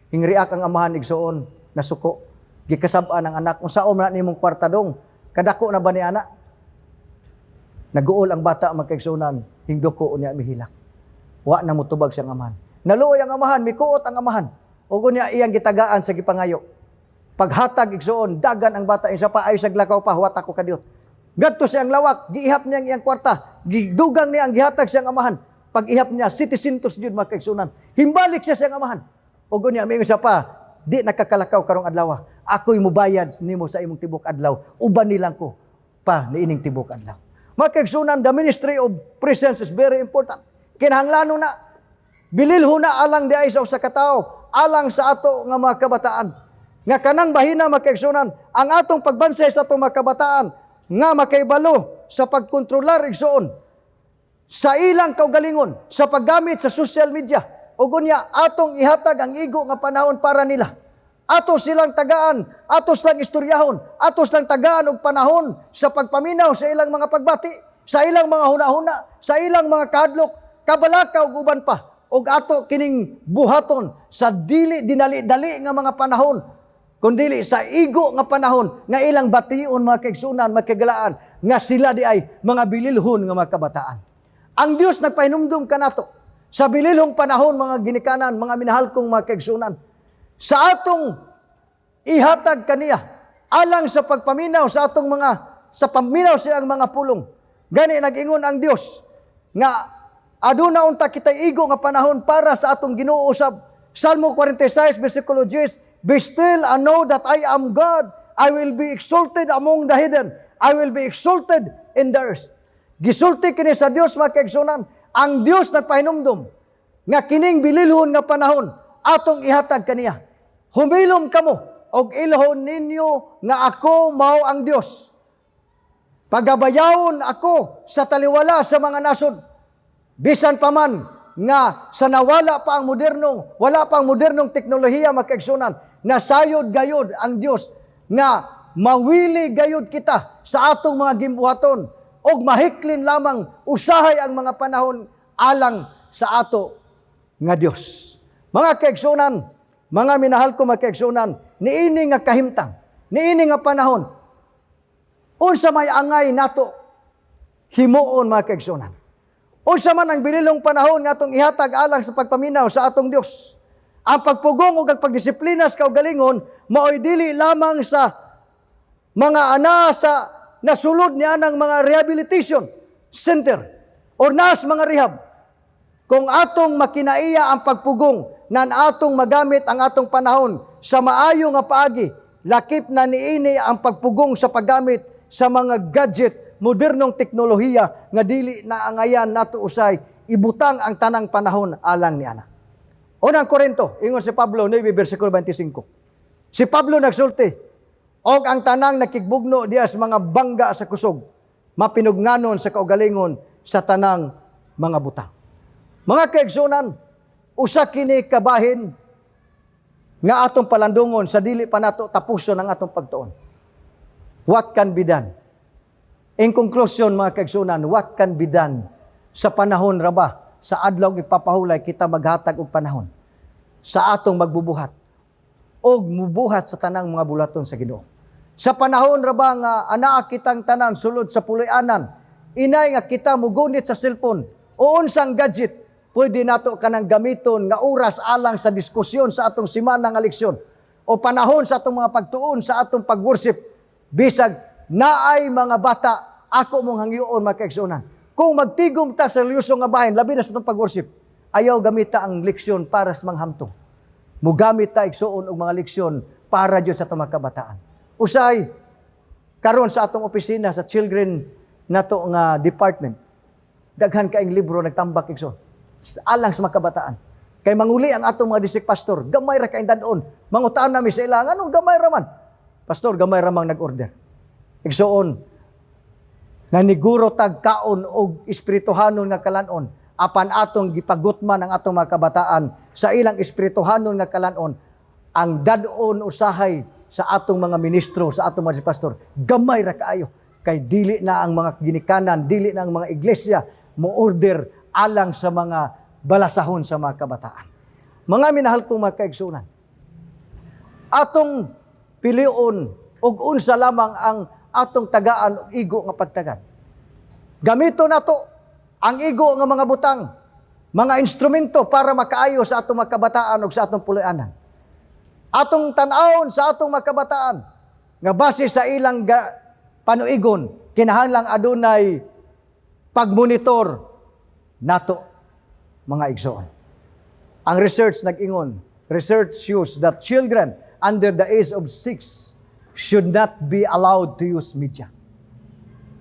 Hingriak ang amahan igsuon na suko. Gikasab-an ang anak, unsaon man nimong kwarta dong? Kadako na ba ni ana? Naguol ang bata magkaigsunan, hingdoko niya mihilak. Wa na motubag siyang amahan. Naluoy ang amahan, mikuot ang amahan. Ugo niya iyang gitagaan sa gipangayo. Paghatag igsuon, dagan ang bata isa pa ay saglakaw pa, huwat ako kadiot. Gadto siyang lawak, giihap niya ang iyang kwarta, gidugang niya ang gihatag siyang amahan. Pag ihap niya, 700 jud magkaigsunan. Himbalik siya siyang amahan. Ugo niya, may isa pa, di nakakalakaw karong adlaw. Ako'y mubayad nimo sa imong tibok adlaw. Uban nilang ko pa niining tibok adlaw. Magkaigsunan, the ministry of presence is very important. Kinahanglanon na, bililho na alang di ay sa usa ka tawo, alang sa ato nga mga kabataan. Nga kanang bahina magkaigsunan, ang atong pagbansay sa atong mga kabataan, nga makaibalo sa pagkontrolar igsoon sa ilang kaugalingon sa paggamit sa social media. Ug unya atong ihatag ang igo nga panahon para nila. Ato silang tagaan, ato silang istoryahon, ato silang tagaan og panahon sa pagpaminaw sa ilang mga pagbati, sa ilang mga hunahuna, sa ilang mga kadlok, kabalaka ug uban pa. Ug ato kining buhaton sa dili dinali-dali nga mga panahon, kundili sa igo nga panahon nga ilang bation mga kaigsunan, magkagalaan nga sila di ay mga bililhon nga mga kabataan. Ang Dios nagpahinumdum kanato sa bililhong panahon mga ginikanan, mga minahal kong mga kaigsunan, sa atong ihatag kaniya alang sa pagpaminaw sa atong mga sa paminaw sa ang mga pulong. Gani nag-ingon ang Dios nga aduna unta kitay igo nga panahon para sa atong Ginoo usab. Salmo 46 bersikulo 10, be still and know that I am God. I will be exalted among the heathen. I will be exalted in the earth. Gisulti kini sa Dios mga kaigsunan. Ang Dios nagpahinumdum nga kining bililhon nga panahon atong ihatag kaniya. Humilom kamo og ilhon ninyo nga ako mao ang Dios. Pagabayawon ako sa taliwala sa mga nasod. Bisan pa man nga sa nawala pa ang wala pa ang modernong teknolohiya magkaigsunan, nasayod gayud ang Dios nga mawili gayud kita sa atong mga gimbuhaton og mahiklin lamang usahay ang mga panahon alang sa ato nga Dios. Mga kaigsunan, mga minahal ko mga kaigsunan, niini nga kahimtang, niini nga panahon, unsa may angay nato himuon mga kaigsunan. Unsa man ang bililong panahon nga atong ihatag alang sa pagpaminaw sa atong Dios. Ang pagpugong ug ang pagdisiplina sa kaugalingon maoy dili lamang sa mga ana sa nasulod niya ng mga rehabilitation center or nas mga rehab. Kung atong makinaiya ang pagpugong nan atong magamit ang atong panahon sa maayo nga paagi, lakip na niini ang pagpugong sa paggamit sa mga gadget, modernong teknolohiya nga dili na angayan nato usay ibutang ang tanang panahon alang niana. Unang Korinto, ingon si Pablo 9 bersikulo 25. Si Pablo nagsulti, og ang tanang nakigbugno diya sa mga bangga sa kusog, mapinugnanon sa kaugalingon sa tanang mga butang. Mga kaigsunan, usa kini kabahin nga atong palandungon sa dili pa nato tapuson ang atong pagtuon. What can be done? In conclusion, mga kaigsunan, what can be done sa panahon raba, sa adlaw ipapahulay kita maghatag og panahon sa atong magbubuhat og mubuhat sa tanang mga bulaton sa Ginoo. Sa panahon raba nga anaa kitang tanan sulod sa puloy-anan, inay nga kita mugunit sa cellphone o unsang gadget, pwede nato kanang gamiton nga oras alang sa diskusyon sa atong simana nga leksyon o panahon sa atong mga pagtuon sa atong pag-worship. Bisag naay mga bata, ako mong hangyoon mga kaigsunan. Kung magtigom ta sa religyoso nga bahin, labi na sa itong pag-worship, ayaw gamita ang leksyon para sa mga hamtong. Mugamit ta igsuon og mga leksyon para jud sa itong mga kabataan. Usay, karon sa atong opisina, sa children nato nga department, daghan kaing libro nagtambak igsoon alang sa mga kabataan. Kay manguli ang atong mga district pastor, gamay ra kaing dadon. Mangutaan nami sa ilang, anong gamay ra man? Pastor, gamay ra mang nag-order. Igsoon, naniguro tag kaon og espirituhanon nga kalanon apan atong gipagutman ang atong mga kabataan sa ilang espirituhanon nga kalanon, ang dadon usahay sa atong mga ministro, sa atong mga pastor, gamay ra kaayo. Kay dili na ang mga ginikanan, dili na ang mga iglesia mo order alang sa mga balasahon sa mga kabataan. Mga minahal kong mga kaigsunan, atong pilion og unsa lamang ang atong tagaan og igo nga pagtagad. Gamito nato ang igo nga mga butang, mga instrumento para makaayo sa atong mga kabataan ug sa atong puloy-anan. Atong tan-awon sa atong mga kabataan nga base sa ilang panuigon, kinahanglang adunay pagmonitor nato mga igsoon. Ang research nag-ingon, research shows that children under the age of 6 should not be allowed to use media.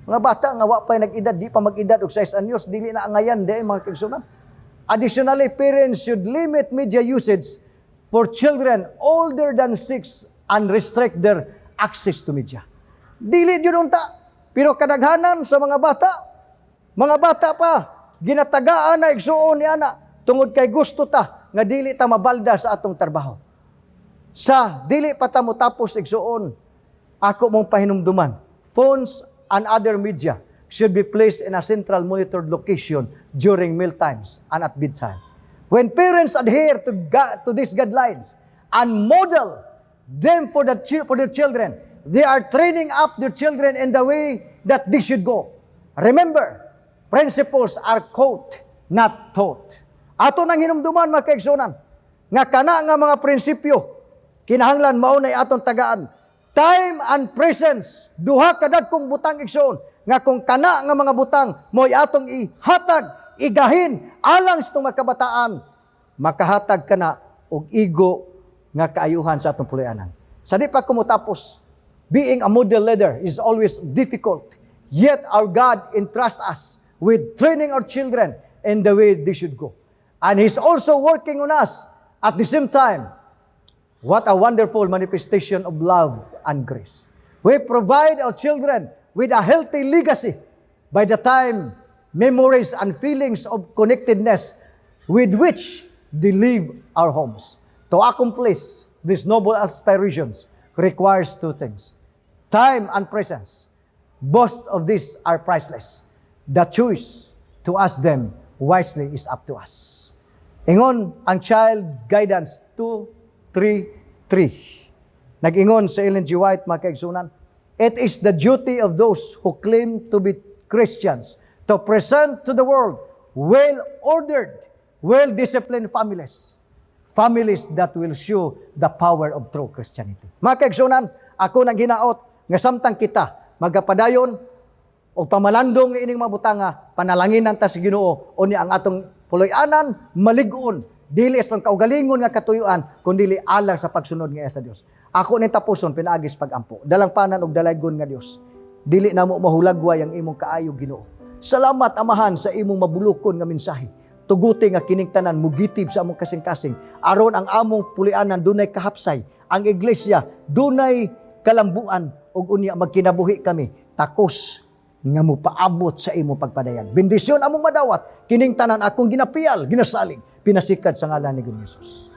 Mga bata nga wa pay nag-edad, di pa mag-edad og 6 anyos, dili na angayan di mga kaigsunan. Additionally, parents should limit media usage for children older than 6 and restrict their access to media. Dili jud unta, pero kadaghanan sa mga bata pa, ginatagaan na igsuon ni ana tungod kay gusto ta nga dili ta mabalda sa atong trabaho. Sa dili pa ta mo tapos igsuon, ako mong pahinumduman, phones and other media should be placed in a central monitored location during meal times and at bedtime. When parents adhere to these guidelines and model them for their children, they are training up their children in the way that they should go. Remember, principles are caught, not taught. Ato nang hinumduman mga kaigsunan, nga kana nga mga prinsipyo, kinahanglan maunay atong tagaan. Time and presence, duha kadagkong butang igsoon, nga kung kana nga mga butang, mo'y atong ihatag, igahin, alang sa itong mga kabataan, makahatag ka na og igo nga kaayuhan sa atong puloy-anan. Sa di pa kumutapos, being a model leader is always difficult, yet our God entrusts us with training our children in the way they should go. And He's also working on us at the same time. What a wonderful manifestation of love and grace. We provide our children with a healthy legacy by the time memories and feelings of connectedness with which they leave our homes. To accomplish these noble aspirations requires two things: time and presence. Both of these are priceless. The choice to ask them wisely is up to us. Ingon ang Child Guidance 233. Nag-ingon sa Ellen G. White, mga kaigsunan, it is the duty of those who claim to be Christians to present to the world well-ordered, well-disciplined families. Families that will show the power of true Christianity. Mga kaigsunan, ako nang hinaot nga samtang kita magapadayon o pamalandong ni ining mga butanga, panalanginan ta sa Ginoo o ni ang atong puloy-anan malig-on, dili sa kaugalingon nga katuyuan, kundi alang sa pagsunod nga sa Dios. Ako ni tapuson pinaagis pagampo. Dalang panan og dalaygon nga Dios. Dili na mo mahulagway ang imong kaayo Ginoo. Salamat Amahan sa imong mabulokon nga mensahe. Tuguti nga kining tanan mugitib sa among kasing-kasing aron ang among pulianan dunay kahapsay, ang iglesia dunay kalambuan ug unya magkinabuhi kami takos nga mopaabot sa imong pagpadayan. Bendisyon among madawat kining tanan akong ginapial, ginasalig, pinasikad sa ngalan ni Jesus.